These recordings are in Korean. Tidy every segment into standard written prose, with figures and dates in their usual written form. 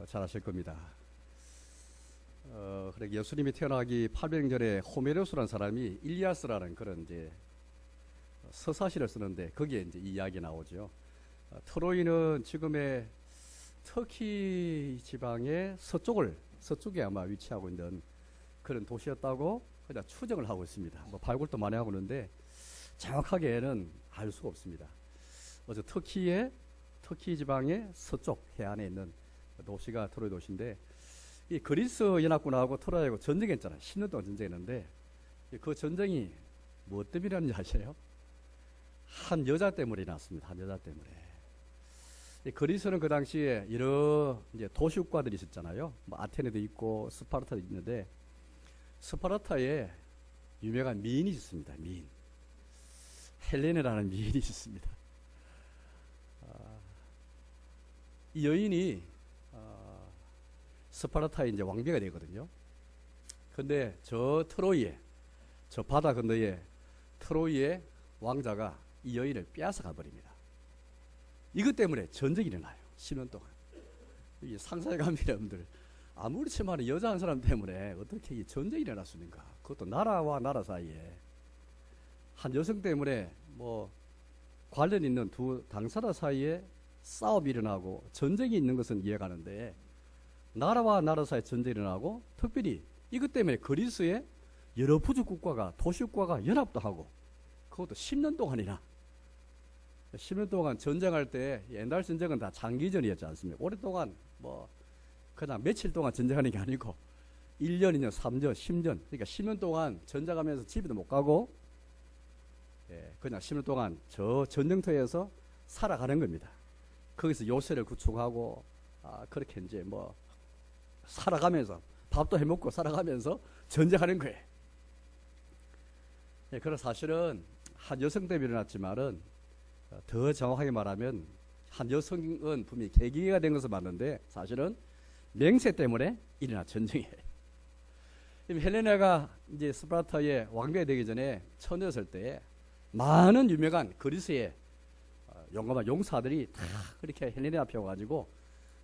잘 아실 겁니다. 그래 예수님이 태어나기 800년에 호메로스라는 사람이 일리아스라는 그런 이제 서사시를 쓰는데 거기에 이제 이 이야기 나오죠. 트로이는 지금의 터키 지방의 서쪽에 아마 위치하고 있는 그런 도시였다고 그냥 추정을 하고 있습니다. 뭐 발굴도 많이 하고 있는데 정확하게는 알 수가 없습니다. 어제 터키 지방의 서쪽 해안에 있는 도시가 트로이 도시인데, 이 그리스 연합군하고 트로이하고 전쟁했잖아요. 10년 동안 전쟁했는데 그 전쟁이 뭐 때문에 일어났는지 아세요? 한 여자 때문에 일어났습니다. 한 여자 때문에. 이 그리스는 그 당시에 여러 이제 도시국가들이 있었잖아요. 뭐 아테네도 있고 스파르타도 있는데, 스파르타에 유명한 미인이 있습니다. 미인. 헬레네라는 미인이 있습니다. 이 여인이 스파르타의 이제 왕비가 되거든요. 근데 저 트로이에, 저 바다 건너에 트로이의 왕자가 이 여인을 빼앗아 가버립니다. 이것 때문에 전쟁이 일어나요. 10년 동안. 이게 상상의 감이 여러분들, 아무리 치면 여자 한 사람 때문에 어떻게 이 전쟁이 일어날 수 있는가. 그것도 나라와 나라 사이에. 한 여성 때문에 뭐 관련 있는 두 당사자 사이에 싸움이 일어나고 전쟁이 있는 것은 이해가는데, 나라와 나라 사이에 전쟁이 일어나고 특별히 이것 때문에 그리스의 여러 부족국가가 도시국가가 연합도 하고, 그것도 10년 동안이나. 10년 동안 전쟁할 때, 옛날 전쟁은 다 장기전이었지 않습니까? 오랫동안 뭐 그냥 며칠 동안 전쟁하는 게 아니고 1년, 2년, 3년, 10년, 그러니까 10년 동안 전쟁하면서 집에도 못 가고, 그냥 10년 동안 저 전쟁터에서 살아가는 겁니다. 거기서 요새를 구축하고, 그렇게 이제 뭐 살아가면서 밥도 해먹고 살아가면서 전쟁하는 거예요. 그런 사실은 한 여성 때문에 일어났지만은, 더 정확하게 말하면 한 여성은 분명히 계기가 된 것은 맞는데 사실은 맹세 때문에 일어난 전쟁이에요. 헬레나가 이제 스파르타의 왕비가 되기 전에 처녀였을 때 많은 유명한 그리스의 용감한 용사들이 다 그렇게 헬레나 앞에 와가지고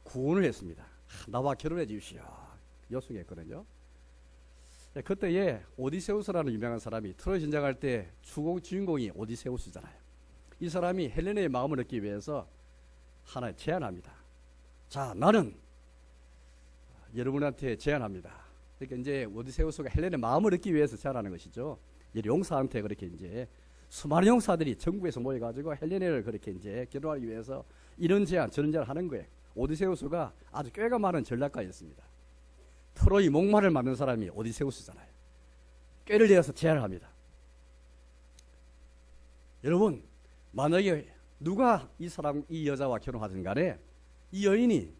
구원을 했습니다. 나와 결혼해 주십시오. 요청했거든요. 그때에 오디세우스라는 유명한 사람이 트로이 전쟁할 때 주인공이 오디세우스잖아요. 이 사람이 헬레나의 마음을 얻기 위해서 하나의 제안합니다. 자, 나는 여러분한테 제안합니다. 그러니까 이제 오디세우스가 헬레나의 마음을 얻기 위해서 제안하는 것이죠. 용사한테 그렇게 이제 수많은 용사들이 전국에서 모여가지고 헬레나를 그렇게 이제 결혼하기 위해서 이런 제안 저런 제안을 하는 거예요. 오디세우스가 아주 꾀가 많은 전략가였습니다. 트로이 목마를 만든 사람이 오디세우스잖아요. 꾀를 내어서 제안을 합니다. 여러분, 만약에 누가 이 여자와 결혼하든 간에 이 여인이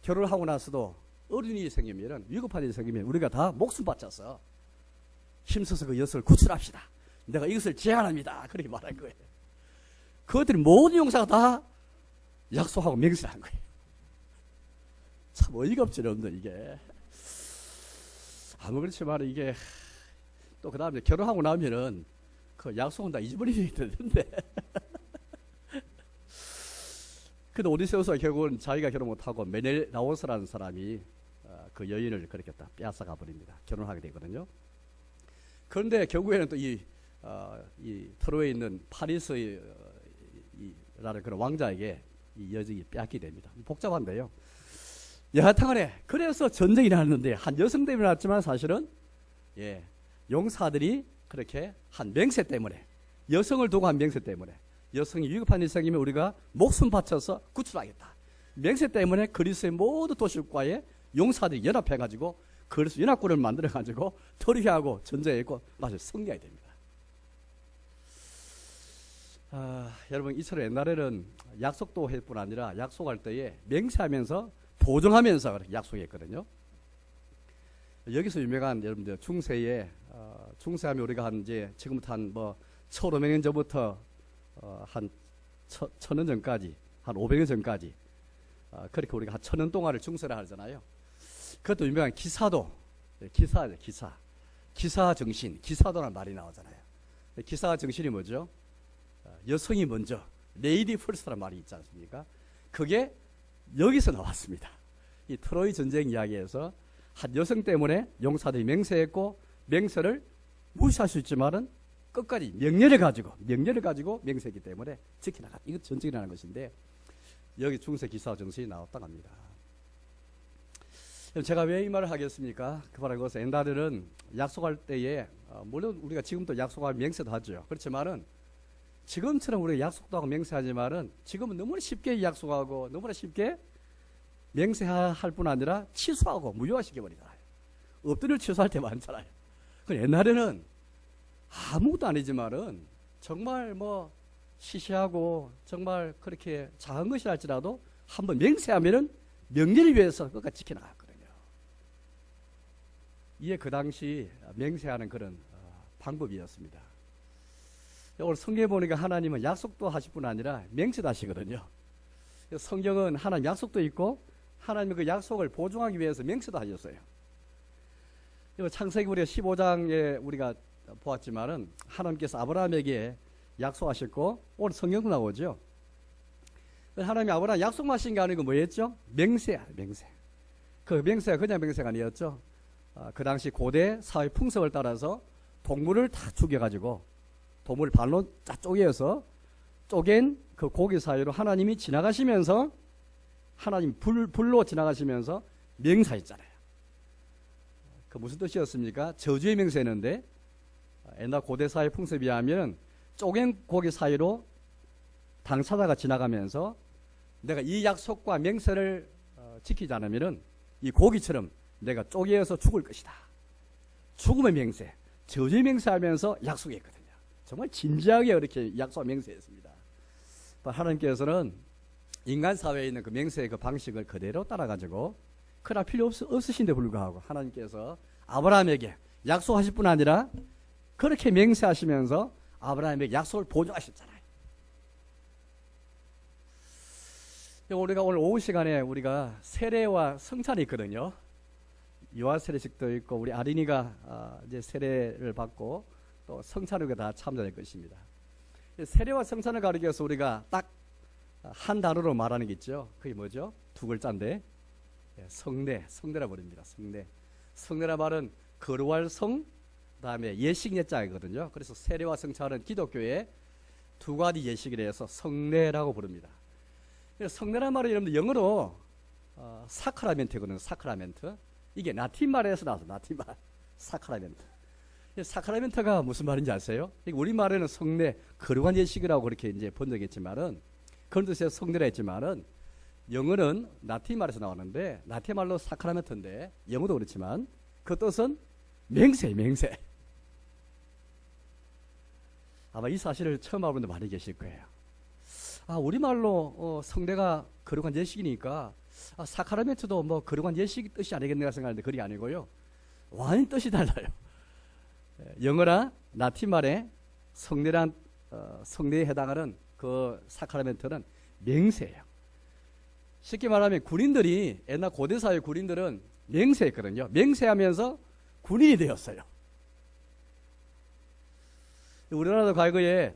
결혼을 하고 나서도 어린이 생기면, 위급한 일이 생기면 우리가 다 목숨 바쳐서 힘써서 그 여성을 구출합시다. 내가 이것을 제안합니다. 그렇게 말한 거예요. 그것들이 모든 용사가 다 약속하고 맹세를 한 거예요. 참 어이가 없죠, 여러분들. 이게 아무 그렇지만 이게 또 그 다음에 결혼하고 나면은 그 약속은 다 잊어버리게 되는데 근데 오디세우스가 결국은 자기가 결혼 못하고 메네라오스라는 사람이 그 여인을 그렇게 딱 빼앗아가 버립니다. 결혼하게 되거든요. 그런데 결국에는 또 이 트로이에 있는 파리스라는 그런 왕자에게 이 여정이 빼앗기게 됩니다. 복잡한데요. 여하튼간에 그래서 전쟁이 일어났는데 한 여성 때문에 일어났지만 사실은 용사들이 그렇게 한 맹세 때문에, 여성을 두고 한 맹세 때문에, 여성이 위급한 일이 생기면 우리가 목숨 바쳐서 구출하겠다. 맹세 때문에 그리스의 모든 도시국가의 용사들이 연합해가지고 그리스 연합군을 만들어가지고 트로이하고 전쟁했고 마저 승리하게 됩니다. 여러분, 이처럼 옛날에는 약속도 할 뿐 아니라 약속할 때에 맹세하면서 보증하면서 그렇게 약속했거든요. 여기서 유명한 여러분들 중세에 중세하면 우리가 한 이제 지금부터 한 뭐 1500년 전부터 한 1000년 전까지, 한 500년 전까지 그렇게 우리가 한 1000년 동안을 중세라 하잖아요. 그것도 유명한 기사도, 기사죠, 기사 정신, 기사도라는 말이 나오잖아요. 기사 정신이 뭐죠? 여성이 먼저, 레이디 퍼스트라는 말이 있지 않습니까? 그게 여기서 나왔습니다. 이 트로이 전쟁 이야기에서 한 여성 때문에 용사들이 맹세했고 맹세를 무시할 수 있지만은 끝까지 명예를 가지고 맹세했기 때문에 지켜나갔다. 이거 전쟁이라는 것인데 여기 중세 기사 정신이 나왔다고 합니다. 제가 왜 이 말을 하겠습니까? 그 바로 그것은 옛날에는 약속할 때에 물론 우리가 지금도 약속할 맹세도 하죠. 그렇지만은 지금처럼 우리가 약속도 하고 맹세하지만은 지금은 너무나 쉽게 약속하고 너무나 쉽게 맹세할 뿐 아니라 취소하고 무효화시켜버리잖아요. 엎드려 취소할 때 많잖아요. 옛날에는 아무것도 아니지만은 정말 뭐 시시하고 정말 그렇게 작은 것이 할지라도 한번 맹세하면은 명예를 위해서 끝까지 지켜나갔거든요. 이게 그 당시 맹세하는 그런 방법이었습니다. 오늘 성경에 보니까 하나님은 약속도 하실 뿐 아니라 맹세도 하시거든요. 성경은 하나님 약속도 있고 하나님의 그 약속을 보증하기 위해서 맹세도 하셨어요. 창세기 우리가 15장에 우리가 보았지만은 하나님께서 아브라함에게 약속하셨고 오늘 성경도 나오죠. 하나님이 아브라함 약속하신 게 아니고 뭐였죠? 맹세야, 맹세. 그 맹세가 그냥 맹세가 아니었죠. 그 당시 고대 사회 풍습을 따라서 동물을 다 죽여가지고 동물 발로 쪼개어서 쪼갠 그 고기 사이로 하나님이 지나가시면서 하나님 불로 지나가시면서 맹세했잖아요. 그 무슨 뜻이었습니까? 저주의 맹세였는데 옛날 고대 사회 풍습에 하면 쪼갠 고기 사이로 당사자가 지나가면서 내가 이 약속과 맹세를 지키지 않으면 이 고기처럼 내가 쪼개어서 죽을 것이다. 죽음의 맹세, 저주의 맹세하면서 약속했거든요. 정말 진지하게 이렇게 약속 맹세했습니다. 하나님께서는 인간 사회에 있는 그 맹세의 그 방식을 그대로 따라가지고 그러나 필요 없으신데 불구하고 하나님께서 아브라함에게 약속하실 뿐 아니라 그렇게 맹세하시면서 아브라함에게 약속을 보증하셨잖아요. 우리가 오늘 오후 시간에 우리가 세례와 성찬이 있거든요. 유아 세례식도 있고 우리 아린이가 이제 세례를 받고 또 성찬을 다 참여할 것입니다. 세례와 성찬을 가리켜서 우리가 딱 한 단어로 말하는 게 있죠. 그게 뭐죠? 두 글자인데 성례라 부릅니다. 성례라 말은 거룩할 성, 그다음에 예식 예자이거든요. 그래서 세례와 성찬은 기독교의 두 가지 예식에 대해서 성례라고 부릅니다. 성례란 말은 여러분들 영어로 사크라멘트거든요. 사크라멘트. 이게 라틴 말에서 나와서 라틴 말 사크라멘트. 사크라멘트가 무슨 말인지 아세요? 우리말에는 성례, 거룩한 예식이라고 그렇게 이제 번역했지만은 그런 뜻의 성례라 했지만은 영어는 라틴 말에서 나왔는데 라틴 말로 사크라멘트인데 영어도 그렇지만 그 뜻은 맹세. 아마 이 사실을 처음 알아본 분들 많이 계실 거예요. 우리말로 성례가 거룩한 예식이니까 사크라멘트도 뭐 거룩한 예식 뜻이 아니겠는가 생각하는데 그게 아니고요. 완전히 뜻이 달라요. 영어나 라틴 말에 성례란 성례에 해당하는 그 사크라멘트는 맹세예요. 쉽게 말하면 군인들이 옛날 고대 사회 군인들은 맹세했거든요. 맹세하면서 군인이 되었어요. 우리나라도 과거에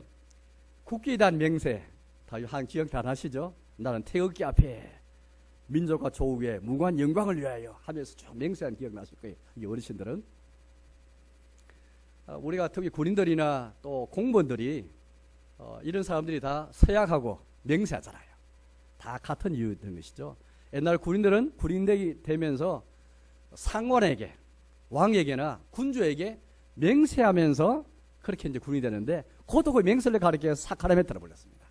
국기에 대한 맹세 한 기억 다 하시죠? 나는 태극기 앞에 민족과 조국의 무고한 영광을 위하여 하면서 쭉 맹세한 기억 나실 거예요. 이 어르신들은 우리가 특히 군인들이나 또 공무원들이 이런 사람들이 다 서약하고 맹세하잖아요. 다 같은 이유였던 것이죠. 옛날 군인들은 군인들이 되면서 상관에게 왕에게나 군주에게 맹세하면서 그렇게 이제 군인이 되는데 그것도 그 맹세를 가리켜 사크라멘트라고 불렀습니다.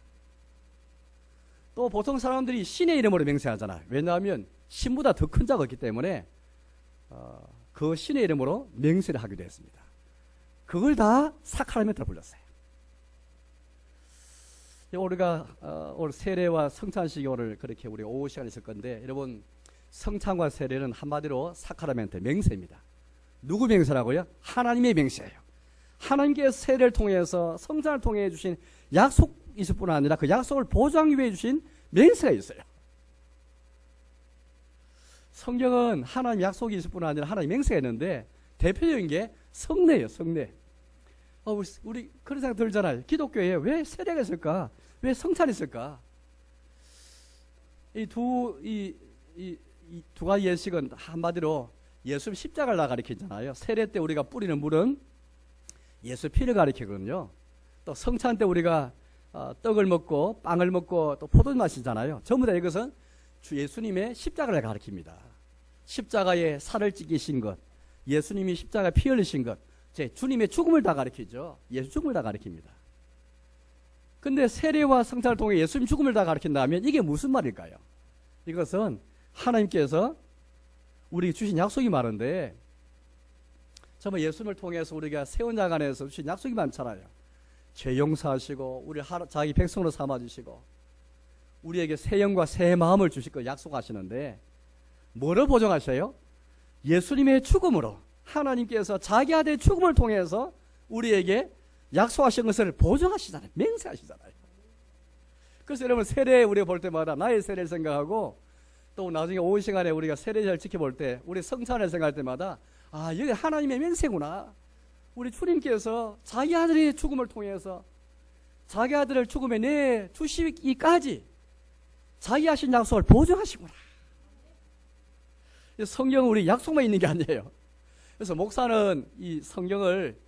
또 보통 사람들이 신의 이름으로 맹세하잖아요. 왜냐하면 신보다 더 큰 자가 없기 때문에 그 신의 이름으로 맹세를 하기도 했습니다. 그걸 다 사크라멘트라고 불렀어요. 우리가 오늘 세례와 성찬식이 오늘 그렇게 우리 오후 시간에 있을 건데 여러분 성찬과 세례는 한마디로 사크라멘트 맹세입니다. 누구 맹세라고요? 하나님의 맹세예요. 하나님께서 세례를 통해서 성찬을 통해 주신 약속이 있을 뿐 아니라 그 약속을 보장하기 위해 주신 맹세가 있어요. 성경은 하나님 약속이 있을 뿐 아니라 하나님 맹세가 있는데 대표적인 게 성례예요. 성례. 우리 그런 생각 들잖아요. 기독교에 왜 세례가 있을까? 왜 성찬이 있을까? 이 두 가지 예식은 한마디로 예수 십자가를 가리키잖아요. 세례 때 우리가 뿌리는 물은 예수 피를 가리키거든요. 또 성찬 때 우리가 떡을 먹고 빵을 먹고 또 포도주 마시잖아요. 전부 다 이것은 주 예수님의 십자가를 가리킵니다. 십자가에 살을 찢기신 것, 예수님이 십자가에 피 흘리신 것, 제 주님의 죽음을 다 가리키죠. 예수 죽음을 다 가리킵니다. 근데 세례와 성찬을 통해 예수님 죽음을 다 가리킨다면 이게 무슨 말일까요? 이것은 하나님께서 우리에게 주신 약속이 많은데 정말 예수님을 통해서 우리가 새 언약 안에서 주신 약속이 많잖아요. 죄 용서하시고 우리 자기 백성으로 삼아주시고 우리에게 새 영과 새 마음을 주실 거 약속하시는데 뭐를 보증하셔요? 예수님의 죽음으로 하나님께서 자기 아들의 죽음을 통해서 우리에게 약속하신 것을 보증하시잖아요. 맹세하시잖아요. 그래서 여러분 세례 우리가 볼 때마다 나의 세례를 생각하고 또 나중에 오후 시간에 우리가 세례를 지켜볼 때 우리 성찬을 생각할 때마다 아 여기 하나님의 맹세구나. 우리 주님께서 자기 아들의 죽음을 통해서 자기 아들을 죽음에 내주시기까지 자기 하신 약속을 보증하시구나. 성경은 우리 약속만 있는 게 아니에요. 그래서 목사는 이 성경을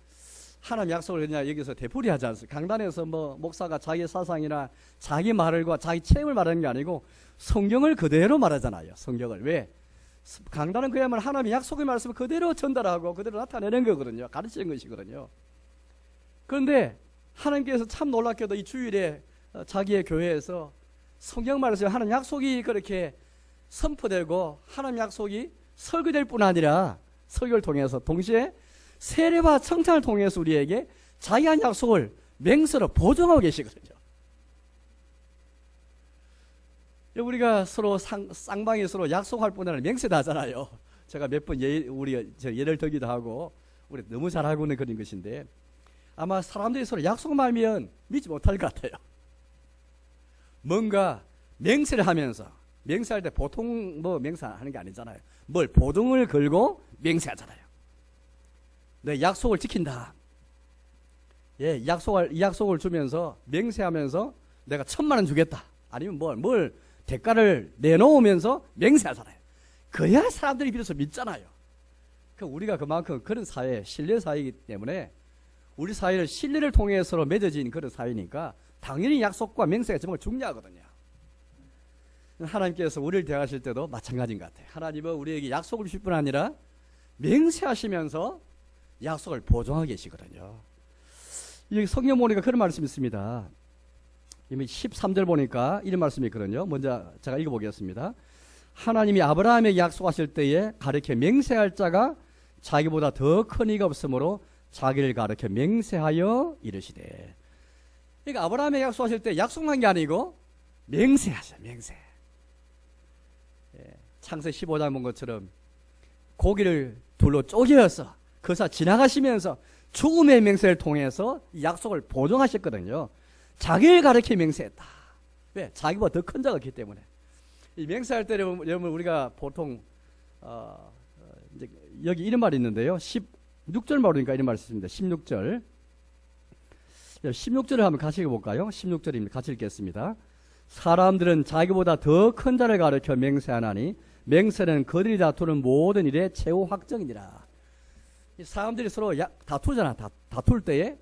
하나님 약속을 그냥 여기서 되풀이 하지 않습니다. 강단에서 뭐 목사가 자기 사상이나 자기 말과 자기 체험을 말하는 게 아니고 성경을 그대로 말하잖아요. 성경을. 왜? 강단은 그야말로 하나님의 약속의 말씀을 그대로 전달하고 그대로 나타내는 거거든요. 가르치는 것이거든요. 그런데 하나님께서 참 놀랍게도 이 주일에 자기의 교회에서 성경 말씀 하나님 약속이 그렇게 선포되고 하나님 약속이 설교될 뿐 아니라 설교를 통해서 동시에 세례와 성찬을 통해서 우리에게 자기한 약속을 맹세로 보증하고 계시거든요. 우리가 서로 쌍방이 서로 약속할 뿐 아니라 맹세도 하잖아요. 제가 몇 번 예를 들기도 하고 우리 너무 잘 알고 있는 그런 것인데 아마 사람들이 서로 약속만 하면 믿지 못할 것 같아요. 뭔가 맹세를 하면서 맹세할 때 보통 뭐 맹세하는 게 아니잖아요. 뭘 보증을 걸고 맹세하잖아요. 내 약속을 지킨다. 예, 이 약속을 주면서 맹세하면서 내가 1,000,000원 주겠다. 아니면 뭘 대가를 내놓으면서 맹세하잖아요. 그래야 사람들이 비로소 믿잖아요. 우리가 그만큼 그런 사회, 신뢰 사회이기 때문에 우리 사회를 신뢰를 통해서 맺어진 그런 사회니까 당연히 약속과 맹세가 정말 중요하거든요. 하나님께서 우리를 대하실 때도 마찬가지인 것 같아요. 하나님은 우리에게 약속을 주실 뿐 아니라 맹세하시면서 약속을 보증하고 계시거든요. 여기 성경 보니까 그런 말씀이 있습니다. 이미 13절 보니까 이런 말씀이 있거든요. 먼저 제가 읽어보겠습니다. 하나님이 아브라함에게 약속하실 때에 가르쳐 맹세할 자가 자기보다 더 큰 이가 없으므로 자기를 가르쳐 맹세하여 이르시되. 그러니까 아브라함에게 약속하실 때 약속한 게 아니고 맹세하셔. 맹세. 창세기 15장 본 것처럼 고기를 둘로 쪼개어서 그사 지나가시면서 죽음의 맹세를 통해서 약속을 보증하셨거든요. 자기를 가르쳐 맹세했다. 왜? 자기보다 더 큰 자가 있기 때문에. 이 맹세할 때 여러분 우리가 보통 이제 여기 이런 말이 있는데요. 16절 말이니까 이런 말이 있습니다. 16절. 16절을 한번 같이 읽어볼까요? 16절입니다. 같이 읽겠습니다. 사람들은 자기보다 더 큰 자를 가르쳐 맹세하나니 맹세는 그들이 다투는 모든 일의 최후 확정이니라. 사람들이 서로 다투잖아. 다툴 때에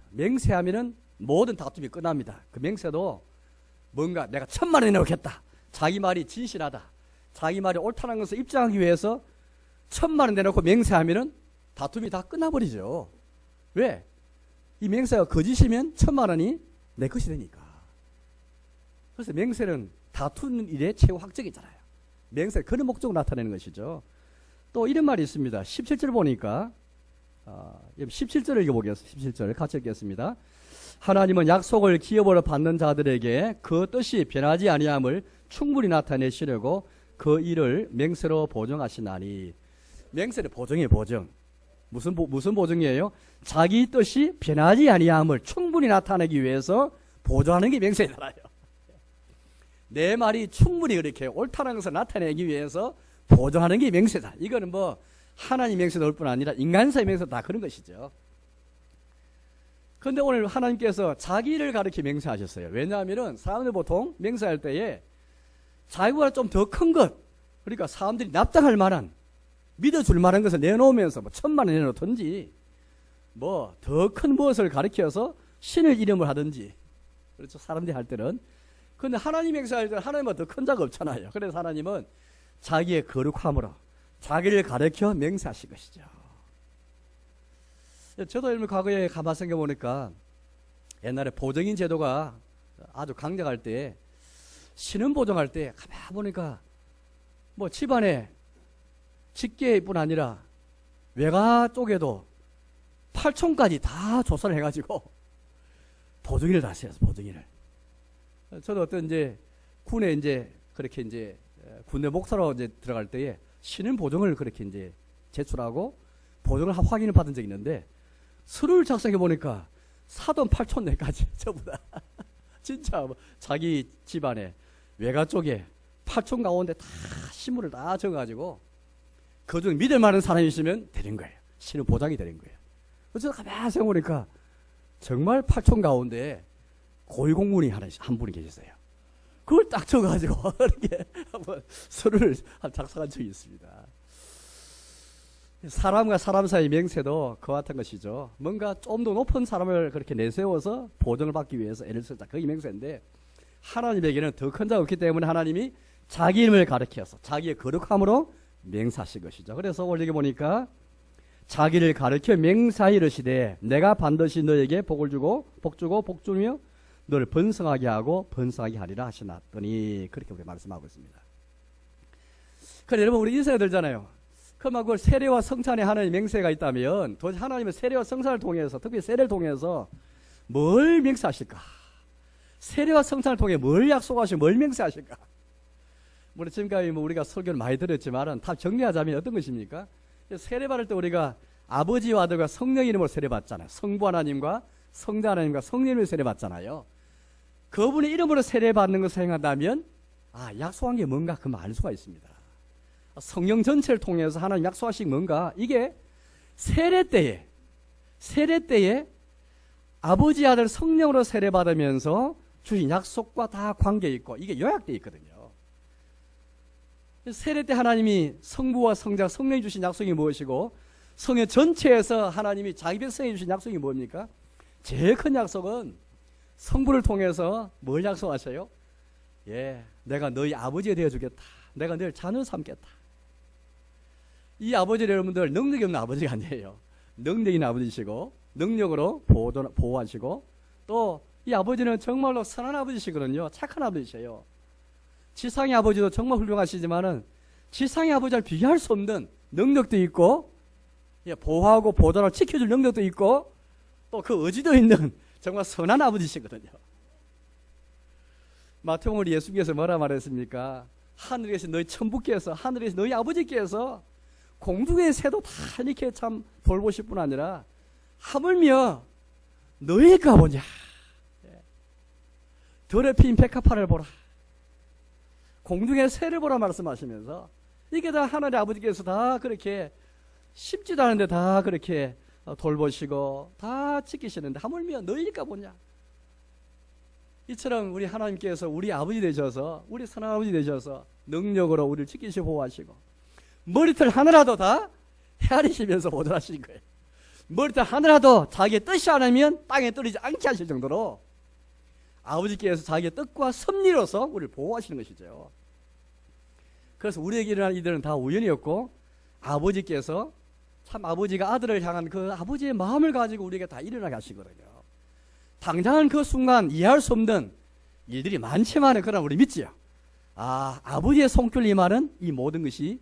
맹세하면은 모든 다툼이 끝납니다. 그 맹세도 뭔가 내가 1,000,000원 내놓겠다. 자기 말이 진실하다. 자기 말이 옳다는 것을 입증하기 위해서 1,000,000원 내놓고 맹세하면은 다툼이 다 끝나버리죠. 왜? 이 맹세가 거짓이면 1,000,000원이 내 것이 되니까. 그래서 맹세는 다투는 일의 최후 확정이잖아요. 맹세 그런 목적으로 나타내는 것이죠. 또 이런 말이 있습니다. 17절 보니까 17절을 읽어보겠습니다. 17절 같이 읽겠습니다. 하나님은 약속을 기업으로 받는 자들에게 그 뜻이 변하지 아니함을 충분히 나타내시려고 그 일을 맹세로 보증하시나니. 맹세는 보증이에요. 보증. 무슨 보증이에요? 자기 뜻이 변하지 아니함을 충분히 나타내기 위해서 보증하는 게 맹세잖아요. 내 말이 충분히 그렇게 옳다는 것을 나타내기 위해서 보증하는 게 맹세다. 이거는 뭐 하나님 맹세도 올 뿐 아니라 인간사의 맹세도 다 그런 것이죠. 그런데 오늘 하나님께서 자기를 가르쳐 맹세하셨어요. 왜냐하면 사람들 보통 맹세할 때에 자기보다 좀 더 큰 것, 그러니까 사람들이 납득할 만한, 믿어줄 만한 것을 내놓으면서 뭐 1,000만 원 내놓든지 뭐 더 큰 무엇을 가리켜서 신의 이름을 하든지, 그렇죠, 사람들이 할 때는. 근데 하나님 행사할 때는 하나님은 더 큰 자가 없잖아요. 그래서 하나님은 자기의 거룩함으로 자기를 가리켜 맹세하신 것이죠. 저도 여러분 과거에 가만 생각해 보니까 옛날에 보정인 제도가 아주 강력할 때, 신원 보정할 때 가만 보니까 뭐 집안에 직계뿐 아니라 외가 쪽에도 8촌까지 다 조사를 해가지고 보정인을 다 했어요. 보정인을. 저도 어떤 이제 군에 이제 그렇게 이제 군대 목사로 이제 들어갈 때에 신원 보정을 그렇게 이제 제출하고 보정을 확인을 받은 적이 있는데, 서류를 작성해 보니까 사돈 8촌 내까지 전부 다 진짜 자기 집안에 외가 쪽에 8촌 가운데 다 신문을 다 적어가지고 그중 믿을 만한 사람이 있으면 되는 거예요. 신은 보장이 되는 거예요. 그래서 가만히 생각해보니까 정말 8촌 가운데 고위공무원이 한 분이 계셨어요. 그걸 딱 적어가지고 이렇게 한번 서류를 작성한 적이 있습니다. 사람과 사람 사이 맹세도 그와 같은 것이죠. 뭔가 좀 더 높은 사람을 그렇게 내세워서 보정을 받기 위해서 애를 쓰자. 그게 맹세인데, 하나님에게는 더 큰 자가 없기 때문에 하나님이 자기 이름을 가리켜서 자기의 거룩함으로 맹세하신 것이죠. 그래서 원리에 보니까 자기를 가리켜 맹세하여 이르시되 내가 반드시 너에게 복을 주고 복 주며 너를 번성하게 하고 번성하게 하리라 하시나더니, 그렇게 우리 말씀하고 있습니다. 그래 여러분, 우리 인생이 들잖아요. 그러면 그걸 세례와 성찬에 하나님의 맹세가 있다면 도대체 하나님은 세례와 성찬을 통해서, 특히 세례를 통해서 뭘 맹세하실까? 세례와 성찬을 통해 뭘 약속하시고 뭘 맹세하실까? 물론 지금까지 뭐 우리가 설교를 많이 들었지만은 다 정리하자면 어떤 것입니까? 세례 받을 때 우리가 아버지와 아들과 성령 이름으로 세례 받잖아요. 성부 하나님과 성자 하나님과 성령을 세례 받잖아요. 그분의 이름으로 세례 받는 것을 생각한다면 약속한 게 뭔가 그만 알 수가 있습니다. 성령 전체를 통해서 하나님 약속하신 뭔가, 이게 세례 때에 아버지 아들 성령으로 세례 받으면서 주신 약속과 다 관계 있고 이게 요약되어 있거든요. 세례 때 하나님이 성부와 성자 성령이 주신 약속이 무엇이고, 성령 전체에서 하나님이 자기 백성에 주신 약속이 뭡니까? 제일 큰 약속은 성부를 통해서 뭘 약속하셔요? 내가 너희 아버지가 되어주겠다. 내가 너를 자녀 삼겠다. 이 아버지는 여러분들 능력이 없는 아버지가 아니에요. 능력 있는 아버지시고 능력으로 보호하시고, 또 이 아버지는 정말로 선한 아버지시거든요. 착한 아버지시에요. 지상의 아버지도 정말 훌륭하시지만은 지상의 아버지와 비교할 수 없는 능력도 있고, 보호하고 보존하고 지켜줄 능력도 있고, 또 그 의지도 있는 정말 선한 아버지시거든요. 마태복음 예수께서 뭐라 말했습니까? 하늘에 계신 너희 천부께서, 하늘에 계신 너희 아버지께서 공중의 새도 다 이렇게 참 돌보실 뿐 아니라 하물며 너희가 보냐, 들에 피인 백합화를 보라, 공중의 새를 보라 말씀하시면서, 이게 다 하나님의 아버지께서 다 그렇게 쉽지도 않은데 다 그렇게 돌보시고 다 지키시는데 하물며 너희가 보냐. 이처럼 우리 하나님께서 우리 아버지 되셔서, 우리 선한 아버지 되셔서 능력으로 우리를 지키시고 보호하시고, 머리털 하나라도 다 헤아리시면서 보존하시는 거예요. 머리털 하나라도 자기의 뜻이 아니면 땅에 떨어지지 않게 하실 정도로 아버지께서 자기의 뜻과 섭리로서 우리를 보호하시는 것이죠. 그래서 우리에게 일어난 이들은 다 우연이었고, 아버지께서 참 아버지가 아들을 향한 그 아버지의 마음을 가지고 우리에게 다 일어나게 하시거든요. 당장은 그 순간 이해할 수 없는 일들이 많지만, 그러나 우리 믿지요. 아버지의 손길 임하는 이 모든 것이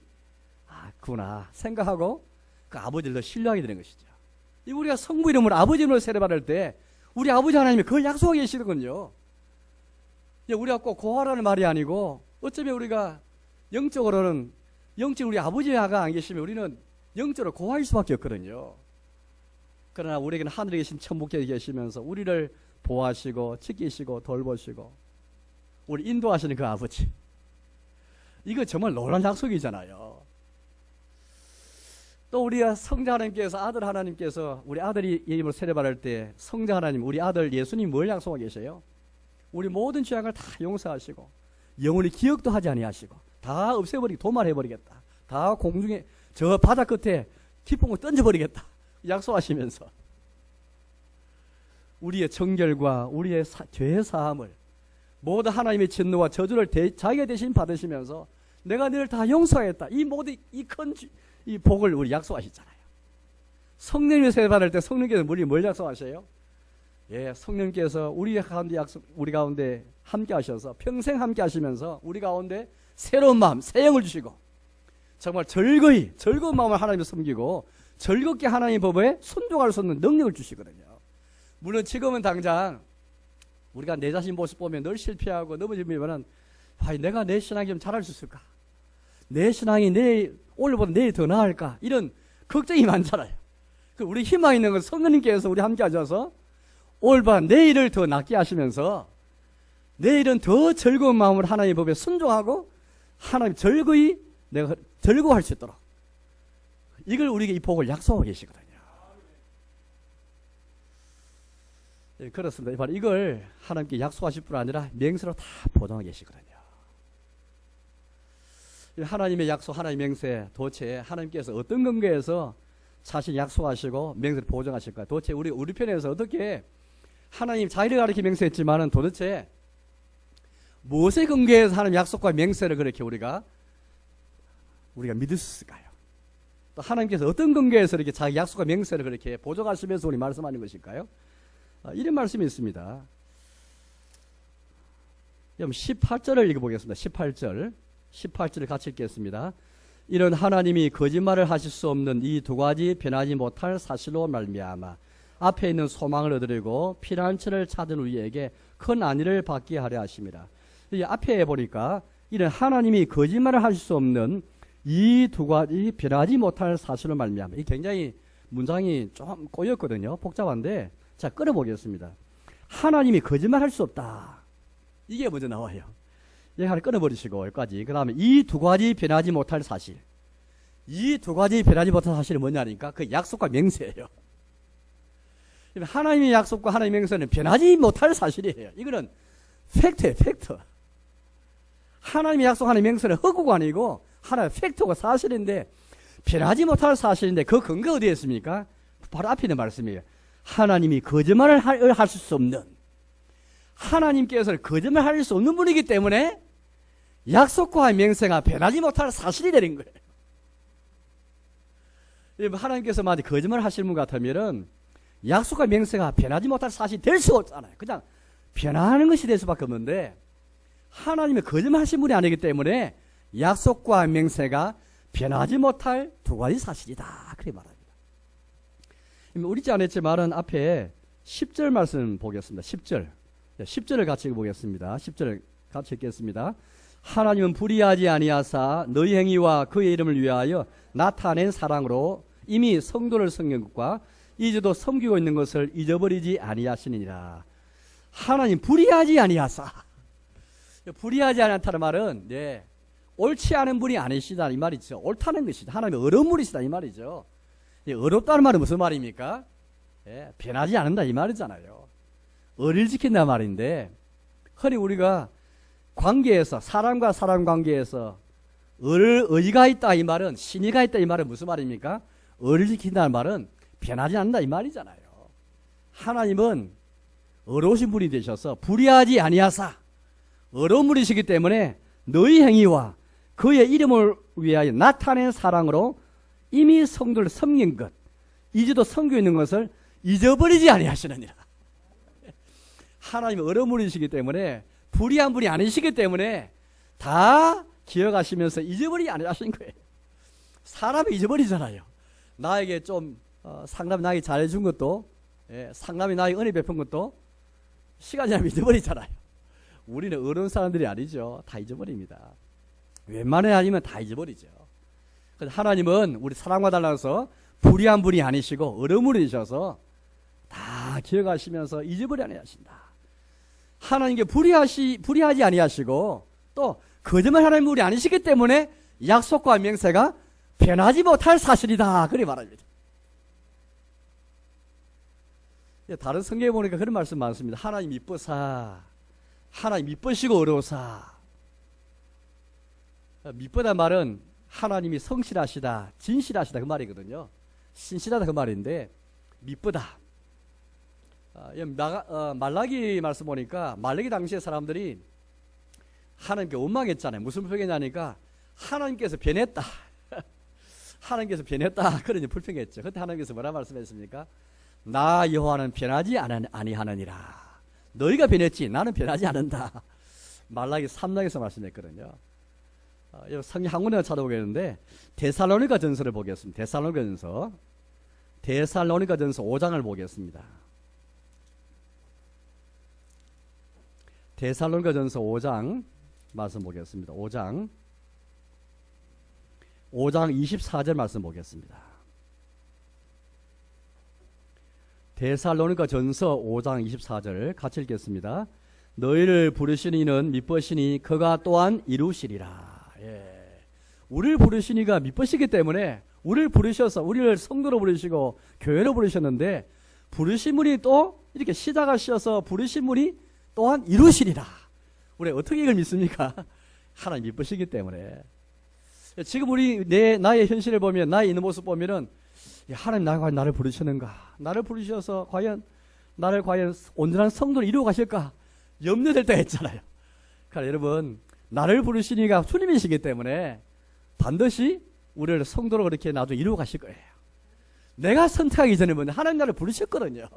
구나 생각하고 그 아버지를 더 신뢰하게 되는 것이죠. 우리가 성부 이름으로 아버지 이름으로 세례받을 때 우리 아버지 하나님이 그걸 약속하고 계시는군요. 우리가 꼭 고하라는 말이 아니고, 어쩌면 우리가 영적으로는 우리 아버지가 안 계시면 우리는 영적으로 고아일 수밖에 없거든요. 그러나 우리에게는 하늘에 계신 천부께 계시면서 우리를 보호하시고 지키시고 돌보시고 우리 인도하시는 그 아버지, 이거 정말 놀라운 약속이잖아요. 또 우리가 성자 하나님께서, 아들 하나님께서 우리 아들이 이름으로 세례받을 때 성자 하나님, 우리 아들 예수님 뭘 약속하고 계세요? 우리 모든 죄악을 다 용서하시고 영원히 기억도 하지 아니하시고 다 없애버리고 도말해버리겠다. 다 공중에 저 바다 끝에 깊은 곳 던져버리겠다. 약속하시면서 우리의 정결과 우리의 죄 사함을 모두 하나님의 진노와 저주를 자기가 대신 받으시면서 내가 너를 다 용서하겠다. 이 모든 이 큰 이 복을 우리 약속하시잖아요. 성령님의 세례 받을 때 성령께서 우리 뭘 약속하셔요? 예, 성령께서 우리 가운데 함께 하셔서 평생 함께 하시면서 우리 가운데 새로운 마음, 새 영을 주시고 정말 즐거운 마음을 하나님을 섬기고 즐겁게 하나님의 법에 순종할 수 있는 능력을 주시거든요. 물론 지금은 당장 우리가 내 자신 모습 보면 늘 실패하고 넘어지면은 내가 내 신앙이 좀 잘할 수 있을까? 내 신앙이 오늘보다 내일 더 나을까? 이런 걱정이 많잖아요. 우리 희망 있는 건 성령님께서 우리 함께 하셔서 오늘보다 내일을 더 낫게 하시면서 내일은 더 즐거운 마음으로 하나님의 법에 순종하고 하나님 내가 즐거워할 수 있도록 이걸 우리에게 이 복을 약속하고 계시거든요. 예, 그렇습니다. 바로 이걸 하나님께 약속하실 뿐 아니라 맹세로 다 보장하고 계시거든요. 하나님의 약속, 하나님의 맹세, 도대체 하나님께서 어떤 근거에서 자신 약속하시고 맹세를 보장하실까? 도대체 우리 편에서 어떻게 하나님 자기를 가리켜 맹세했지만은 도대체 무엇의 근거에서 하나님 약속과 맹세를 그렇게 우리가 믿을 수 있을까요? 또 하나님께서 어떤 근거에서 이렇게 자기 약속과 맹세를 그렇게 보장하시면서 우리 말씀하는 것일까요? 이런 말씀이 있습니다. 18절을 읽어보겠습니다. 18절을 같이 읽겠습니다. 이런 하나님이 거짓말을 하실 수 없는 이 두 가지 변하지 못할 사실로 말미암아 앞에 있는 소망을 얻으려고 피난처를 찾은 우리에게 큰 안위를 받게 하려 하심이라. 이 앞에 보니까 이런 하나님이 거짓말을 하실 수 없는 이 두 가지 변하지 못할 사실로 말미암아. 이 굉장히 문장이 좀 꼬였거든요. 복잡한데 자 끊어보겠습니다. 하나님이 거짓말할 수 없다. 이게 먼저 나와요. 얘 하나 끊어버리시고 여기까지. 그 다음에 이 두 가지 변하지 못할 사실. 이 두 가지 변하지 못할 사실이 뭐냐니까 그 약속과 맹세예요. 하나님의 약속과 하나님의 맹세는 변하지 못할 사실이에요. 이거는 팩트예요. 팩트. 하나님의 약속, 하나님의 맹세는 허구가 아니고 하나의 팩트가 사실인데 변하지 못할 사실인데 그 근거가 어디에 있습니까? 바로 앞에 있는 말씀이에요. 하나님이 거짓말을 하실 수 없는, 하나님께서는 거짓말할 수 없는 분이기 때문에 약속과 맹세가 변하지 못할 사실이 되는 거예요. 하나님께서 만약 거짓말 하시는 분 같으면은 약속과 맹세가 변하지 못할 사실이 될 수가 없잖아요. 그냥 변하는 것이 될 수밖에 없는데 하나님이 거짓말 하신 분이 아니기 때문에 약속과 맹세가 변하지 못할 두 가지 사실이다. 그렇게 말합니다. 우리지 않았지만은 앞에 10절 말씀 보겠습니다. 10절을 같이 읽어보겠습니다. 10절을 같이 읽겠습니다. 하나님은 불의하지 아니하사 너희 행위와 그의 이름을 위하여 나타낸 사랑으로 이미 성도를 섬긴 것과 이제도 섬기고 있는 것을 잊어버리지 아니하시느니라. 하나님 불의하지 아니하사. 불의하지 않다는 말은 옳지 않은 분이 아니시다 이 말이죠. 옳다는 것이다. 하나님의 어려운 분이시다 이 말이죠. 어렵다는 말은 무슨 말입니까? 변하지 않는다 이 말이잖아요. 의리를 지킨다 말인데 흔히 우리가 관계에서 사람과 사람 관계에서 의가 있다 이 말은 신의가 있다 이 말은 무슨 말입니까? 의를 지킨다는 말은 변하지 않는다 이 말이잖아요. 하나님은 어려우신 분이 되셔서 불의하지 아니하사 어려운 분이시기 때문에 너희 행위와 그의 이름을 위하여 나타낸 사랑으로 이미 성도를 섬긴 것 이제도 섬기고 있는 것을 잊어버리지 아니하시느니라. 하나님은 어려운 분이시기 때문에 불의한 분이 아니시기 때문에 다 기억하시면서 잊어버리지 아니하신 거예요. 사람이 잊어버리잖아요. 나에게 좀 상담이 나에게 잘해준 것도 상담이 나에게 은혜 베푼 것도 시간이 지나면 잊어버리잖아요. 우리는 어려운 사람들이 아니죠. 다 잊어버립니다. 웬만해 아니면 다 잊어버리죠. 하나님은 우리 사람과 달라서 불의한 분이 아니시고 어려운 분이셔서 다 기억하시면서 잊어버리 아니하신다. 하나님께 불의하지 아니하시고 또 거짓말 하나님 분이 아니시기 때문에 약속과 맹세가 변하지 못할 사실이다. 그렇게 말합니다. 다른 성경에 보니까 그런 말씀 많습니다. 하나님 이뻐사, 하나님 이쁘시고 어려우사. 미쁘다 말은 하나님이 성실하시다, 진실하시다 그 말이거든요. 신실하다 그 말인데 미쁘다. 말라기 말씀 보니까 말라기 당시의 사람들이 하나님께 원망했잖아요. 무슨 표현이냐니까 하나님께서 변했다. 하나님께서 변했다. 그러니 불평했죠. 그때 하나님께서 뭐라 말씀했습니까? 나 여호와는 변하지 아니하느니라. 너희가 변했지 나는 변하지 않는다. 말라기 3장에서 말씀했거든요. 성경 한군데나 찾아보겠는데 데살로니가 전서를 보겠습니다. 데살로니가 전서 5장을 보겠습니다. 데살로니가 전서 5장 말씀 보겠습니다. 5장 24절 말씀 보겠습니다. 데살로니가 전서 5장 24절 같이 읽겠습니다. 너희를 부르신 이는 미쁘시니 그가 또한 이루시리라. 예. 우리를 부르신 이가 미쁘시기 때문에 우리를 부르셔서 우리를 성도로 부르시고 교회로 부르셨는데 부르신 분이 또 이렇게 시작하셔서 부르신 분이 또한 이루시리라. 우리 어떻게 이걸 믿습니까? 하나님 미쁘시기 때문에. 지금 나의 현실을 보면 나의 있는 모습 보면은 하나님 나를 부르셨는가? 나를 부르셔서 나를 과연 온전한 성도로 이루어 가실까? 염려될 때가 있잖아요. 그러니까 여러분 나를 부르시니가 주님이시기 때문에 반드시 우리를 성도로 그렇게 나중에 이루어 가실 거예요. 내가 선택하기 전에 하나님 나를 부르셨거든요.